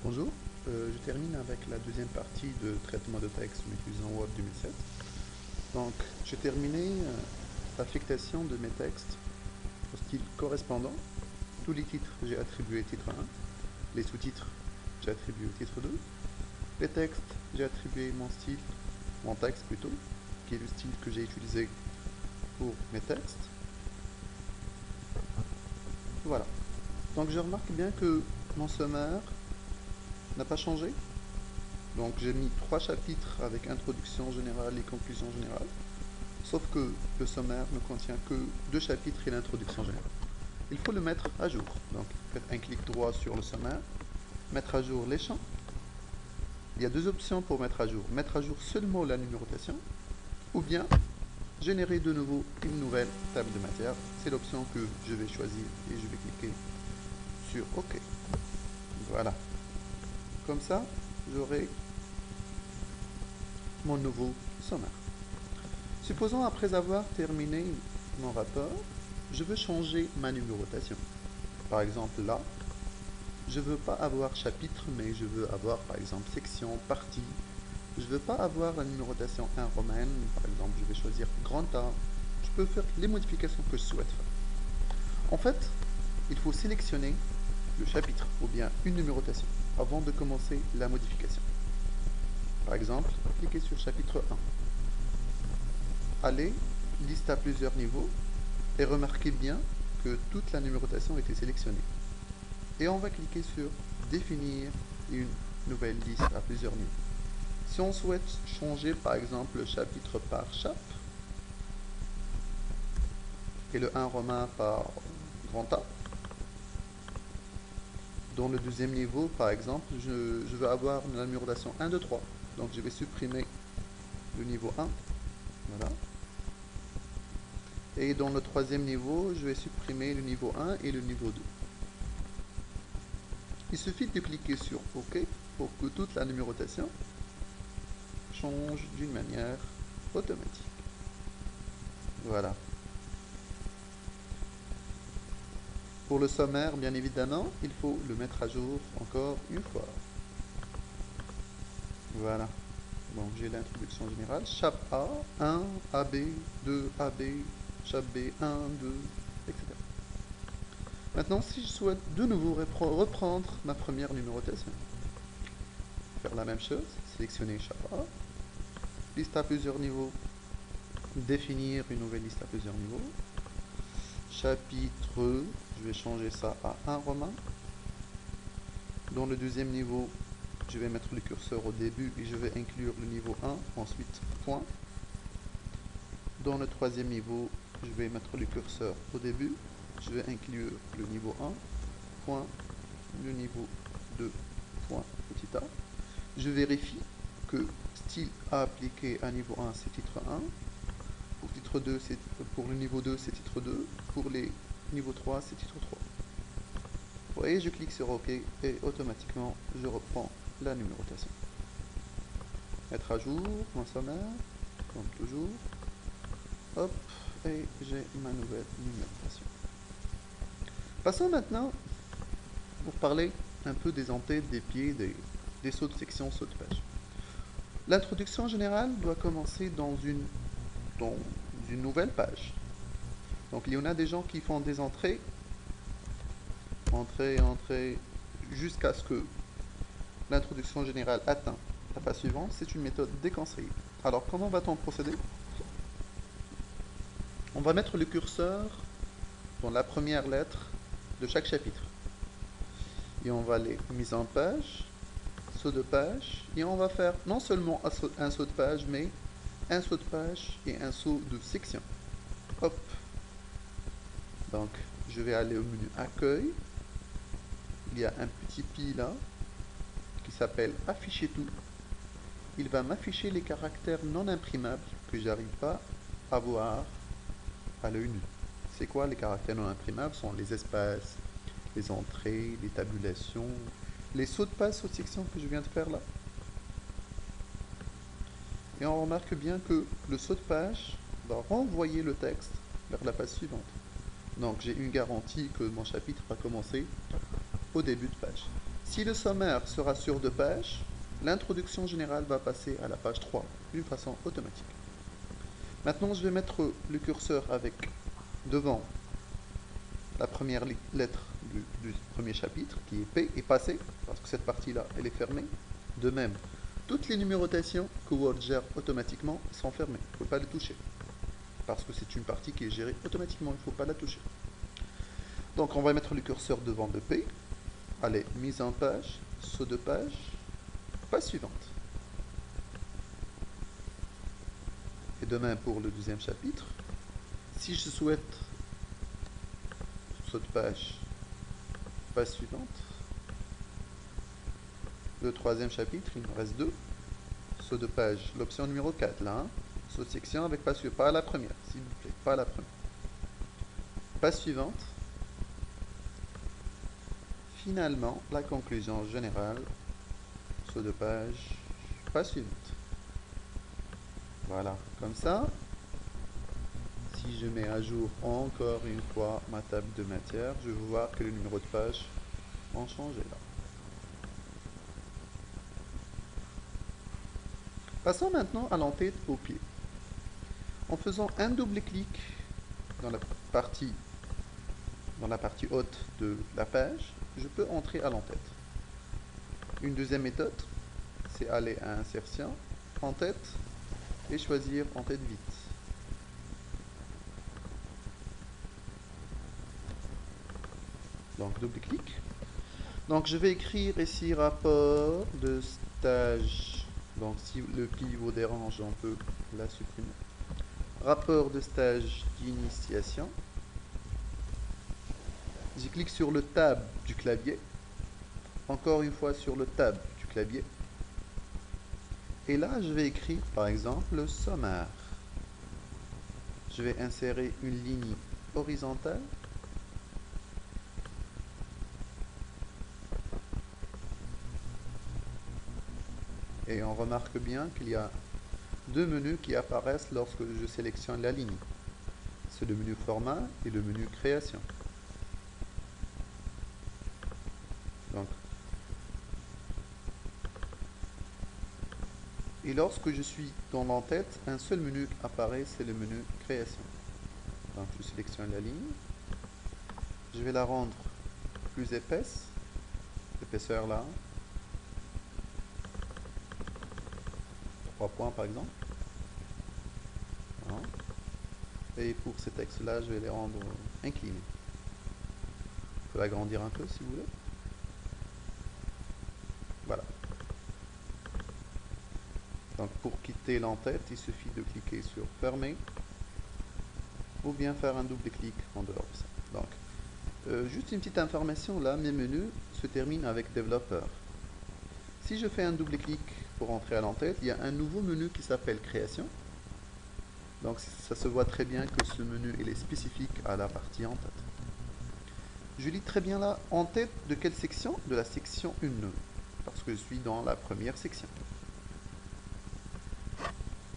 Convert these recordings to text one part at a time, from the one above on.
Bonjour, je termine avec la deuxième partie de traitement de texte en utilisant Word 2007. Donc, j'ai terminé l'affectation de mes textes au style correspondant. Tous les titres, j'ai attribué titre 1. Les sous-titres, j'ai attribué au titre 2. Les textes, j'ai attribué mon texte plutôt, qui est le style que j'ai utilisé pour mes textes. Voilà. Donc, je remarque bien que mon sommaire n'a pas changé. Donc j'ai mis 3 chapitres avec introduction générale et conclusion générale, sauf que le sommaire ne contient que 2 chapitres et l'introduction générale. Il faut le mettre à jour. Donc faites un clic droit sur le sommaire, mettre à jour les champs. Il y a 2 options pour mettre à jour. Mettre à jour seulement la numérotation, ou bien générer de nouveau une nouvelle table de matière. C'est l'option que je vais choisir et je vais cliquer sur OK. Voilà. Comme ça, j'aurai mon nouveau sommaire. Supposons après avoir terminé mon rapport, je veux changer ma numérotation. Par exemple là, je ne veux pas avoir chapitre, mais je veux avoir par exemple section, partie. Je ne veux pas avoir la numérotation 1 romaine, par exemple je vais choisir grand A. Je peux faire les modifications que je souhaite faire. En fait, il faut sélectionner le chapitre ou bien une numérotation avant de commencer la modification. Par exemple, cliquez sur chapitre 1. Allez, liste à plusieurs niveaux, et remarquez bien que toute la numérotation a été sélectionnée. Et on va cliquer sur définir une nouvelle liste à plusieurs niveaux. Si on souhaite changer par exemple le chapitre par chapitre et le 1 romain par grand A, dans le deuxième niveau par exemple, je veux avoir la numérotation 1, 2, 3. Donc je vais supprimer le niveau 1. Voilà. Et dans le troisième niveau, je vais supprimer le niveau 1 et le niveau 2. Il suffit de cliquer sur OK pour que toute la numérotation change d'une manière automatique. Voilà. Pour le sommaire, bien évidemment, il faut le mettre à jour encore une fois. Voilà. Donc j'ai l'introduction générale. Chapitre A, 1, AB, 2, AB, chapitre B, 1, 2, etc. Maintenant, si je souhaite de nouveau reprendre ma première numérotation, faire la même chose, sélectionner chapitre A, liste à plusieurs niveaux, définir une nouvelle liste à plusieurs niveaux, chapitre, je vais changer ça à 1 romain. Dans le deuxième niveau, je vais mettre le curseur au début et je vais inclure le niveau 1, ensuite point. Dans le troisième niveau, je vais mettre le curseur au début, je vais inclure le niveau 1, point, le niveau 2, point, petit a. Je vérifie que style à appliquer à niveau 1, c'est titre 1. Pour le niveau 2, c'est titre 2. Pour les niveau 3, c'est titre 3. Vous voyez, je clique sur OK et automatiquement, je reprends la numérotation. Mettre à jour mon sommaire, comme toujours. Hop, et j'ai ma nouvelle numérotation. Passons maintenant pour parler un peu des entêtes, des pieds, des sauts de section, sauts de page. L'introduction générale doit commencer dans une nouvelle page. Donc il y en a des gens qui font des entrées, jusqu'à ce que l'introduction générale atteint la page suivante. C'est une méthode déconseillée. Alors comment va-t-on procéder? On va mettre le curseur dans la première lettre de chaque chapitre. Et on va aller mise en page, saut de page, et on va faire non seulement un saut de page, mais un saut de page et un saut de section. Hop. Donc, je vais aller au menu Accueil. Il y a un petit pi là qui s'appelle Afficher tout. Il va m'afficher les caractères non imprimables que j'arrive pas à voir à l'œil nu. C'est quoi les caractères non imprimables? Ce sont les espaces, les entrées, les tabulations, les sauts de page, sauts de section que je viens de faire là. Et on remarque bien que le saut de page va renvoyer le texte vers la page suivante. Donc j'ai une garantie que mon chapitre va commencer au début de page. Si le sommaire sera sur 2 pages, l'introduction générale va passer à la page 3 d'une façon automatique. Maintenant, je vais mettre le curseur avec devant la première lettre du premier chapitre, qui est P, et passer, parce que cette partie-là, elle est fermée. De même, toutes les numérotations que Word gère automatiquement sont fermées. Il ne faut pas les toucher, parce que c'est une partie qui est gérée automatiquement, il ne faut pas la toucher. Donc, on va mettre le curseur devant de P. Allez, mise en page, saut de page, page suivante. Et de même pour le deuxième chapitre. Si je souhaite saut de page, page suivante. Le troisième chapitre, il me reste 2. Saut de page, l'option numéro 4, là. Hein. Saut de section avec page suivante, pas la première, s'il vous plaît, pas la première. Page suivante. Finalement, la conclusion générale, saut de page, page suivante. Voilà, comme ça, si je mets à jour encore une fois ma table de matière, je vais voir que les numéros de page ont changé là. Passons maintenant à l'entête au pied. En faisant un double clic dans la partie haute de la page, je peux entrer à l'entête. Une deuxième méthode, c'est aller à Insertion, Entête, et choisir Entête vite. Donc double clic. Donc je vais écrire ici rapport de stage. Donc si le pli vous dérange, on peut la supprimer. Rapport de stage d'initiation. Je clique sur le tab du clavier. Encore une fois sur le tab du clavier. Et là, je vais écrire par exemple le sommaire. Je vais insérer une ligne horizontale. Et on remarque bien qu'il y a 2 menus qui apparaissent lorsque je sélectionne la ligne. C'est le menu format et le menu création. Donc, et lorsque je suis dans l'entête, un seul menu apparaît, c'est le menu création. Donc je sélectionne la ligne. Je vais la rendre plus épaisse. L'épaisseur là. 3 points par exemple. Voilà. Et pour ces textes-là, je vais les rendre inclinés. Je peux l'agrandir un peu si vous voulez. Voilà. Donc pour quitter l'entête, il suffit de cliquer sur Fermer ou bien faire un double clic en dehors de ça. Donc, juste une petite information, là, mes menus se terminent avec Développeur. Si je fais un double clic pour entrer à l'entête, il y a un nouveau menu qui s'appelle Création. Donc ça se voit très bien que ce menu il est spécifique à la partie en tête. Je lis très bien là, en tête de quelle section? De la section 1, parce que je suis dans la première section.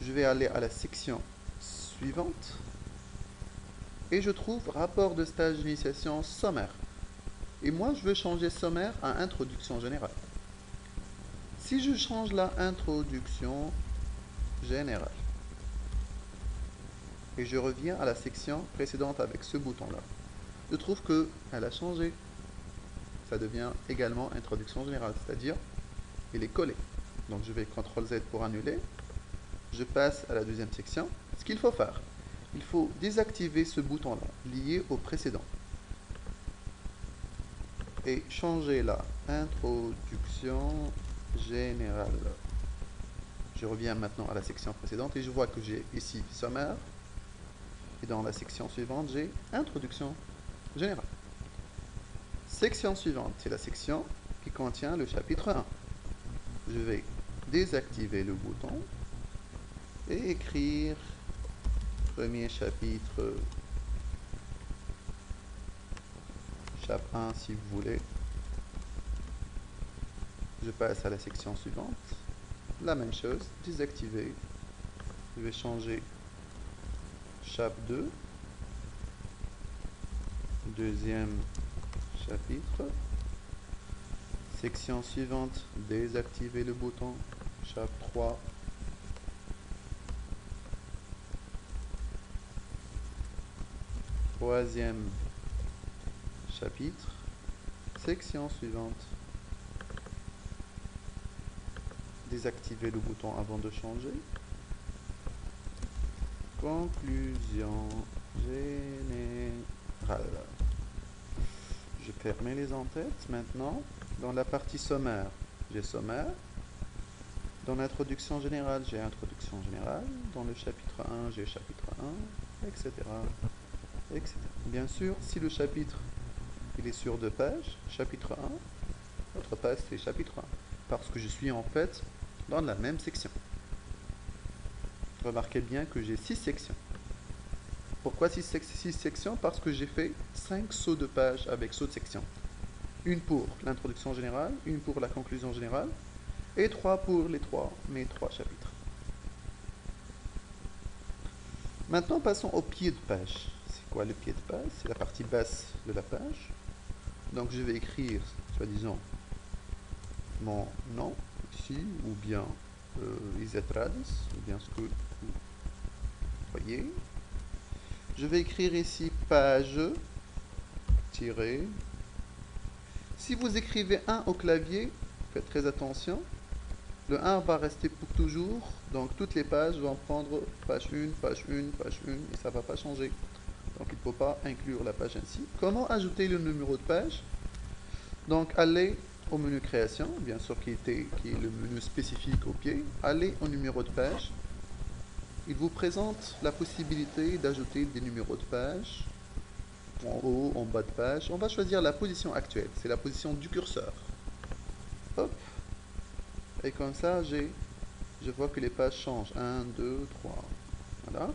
Je vais aller à la section suivante et je trouve rapport de stage d'initiation sommaire. Et moi je veux changer sommaire à introduction générale. Si je change la introduction générale, et je reviens à la section précédente avec ce bouton-là, je trouve qu'elle a changé. Ça devient également introduction générale, c'est-à-dire il est collé. Donc je vais CTRL Z pour annuler. Je passe à la deuxième section. Ce qu'il faut faire, il faut désactiver ce bouton-là, lié au précédent. Et changer la introduction générale. Je reviens maintenant à la section précédente et je vois que j'ai ici sommaire. Et dans la section suivante, j'ai introduction générale. Section suivante, c'est la section qui contient le chapitre 1. Je vais désactiver le bouton et écrire premier chapitre, chapitre 1 si vous voulez. Je passe à la section suivante. La même chose, désactiver. Je vais changer chapitre 2, deuxième chapitre, Section suivante, désactiver le bouton. Chapitre 3. Troisième chapitre. Section suivante. Désactiver le bouton avant de changer. Conclusion générale. Je permets les en-têtes maintenant. Dans la partie sommaire, j'ai sommaire. Dans l'introduction générale, j'ai introduction générale. Dans le chapitre 1, j'ai chapitre 1, etc., etc. Bien sûr, si le chapitre il est sur 2 pages, chapitre 1, l'autre page c'est chapitre 1. Parce que je suis en fait dans la même section. Remarquez bien que j'ai 6 sections. Pourquoi 6 sections? Parce que j'ai fait 5 sauts de page avec saut de section. Une pour l'introduction générale, une pour la conclusion générale, et 3 pour mes 3 chapitres. Maintenant, passons au pied de page. C'est quoi le pied de page? C'est la partie basse de la page. Donc, je vais écrire, soi-disant, mon nom ici, ou bien Isetrades, ou bien ce que vous voyez. Je vais écrire ici page, tiré. Si vous écrivez 1 au clavier, faites très attention. Le 1 va rester pour toujours, donc toutes les pages vont prendre page 1, page 1, page 1, et ça ne va pas changer. Donc il ne faut pas inclure la page ainsi. Comment ajouter le numéro de page? Donc allez au menu création, bien sûr qui est le menu spécifique au pied. Allez au numéro de page. Il vous présente la possibilité d'ajouter des numéros de page. En haut, en bas de page. On va choisir la position actuelle. C'est la position du curseur. Hop. Et comme ça, je vois que les pages changent. 1, 2, 3. Voilà.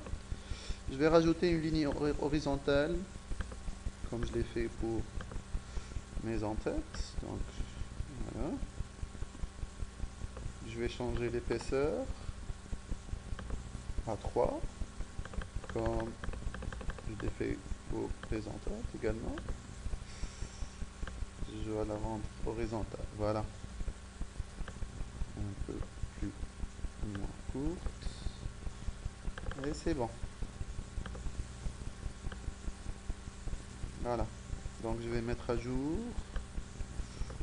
Je vais rajouter une ligne horizontale, comme je l'ai fait pour mes en-têtes. Donc, voilà. Je vais changer l'épaisseur à 3, comme je l'ai fait pour les en-têtes également. Je vais la rendre horizontale. Voilà. Un peu plus moins courte. Et c'est bon. Voilà. Donc je vais mettre à jour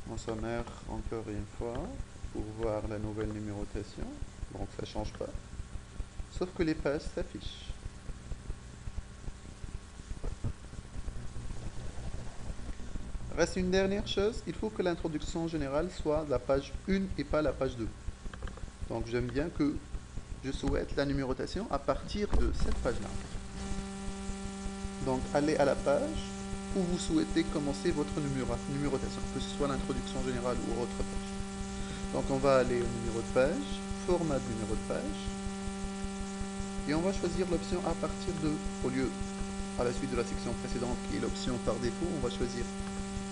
mon sommaire encore une fois pour voir la nouvelle numérotation. Donc ça ne change pas. Sauf que les pages s'affichent. Reste une dernière chose, il faut que l'introduction générale soit la page 1 et pas la page 2. Donc j'aime bien que je souhaite la numérotation à partir de cette page-là. Donc allez à la page où vous souhaitez commencer votre numérotation, que ce soit l'introduction générale ou autre page. Donc on va aller au numéro de page, format de numéro de page, et on va choisir l'option à partir de, au lieu à la suite de la section précédente qui est l'option par défaut, on va choisir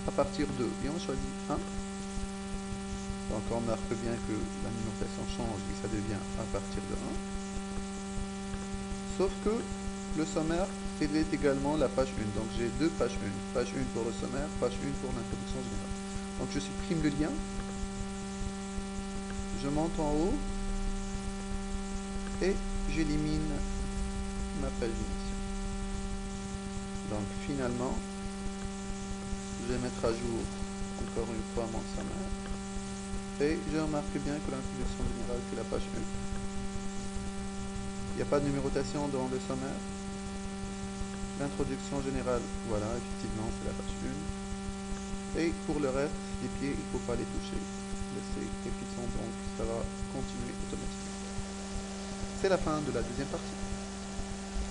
à partir de, et on choisit 1. Donc on marque bien que la numérotation change et ça devient à partir de 1. Sauf que le sommaire est également la page 1. Donc j'ai deux pages 1. Page 1 pour le sommaire, page 1 pour l'introduction générale. Donc je supprime le lien. Je monte en haut. Et j'élimine ma page d'initiale. Donc finalement, je vais mettre à jour encore une fois mon sommaire. Et je remarque bien que l'introduction générale c'est la page 1. Il n'y a pas de numérotation dans le sommaire. L'introduction générale, voilà, effectivement c'est la page 1. Et pour le reste, les pieds, il ne faut pas les toucher. Laissez les qui sont, donc ça va continuer automatiquement. C'est la fin de la deuxième partie.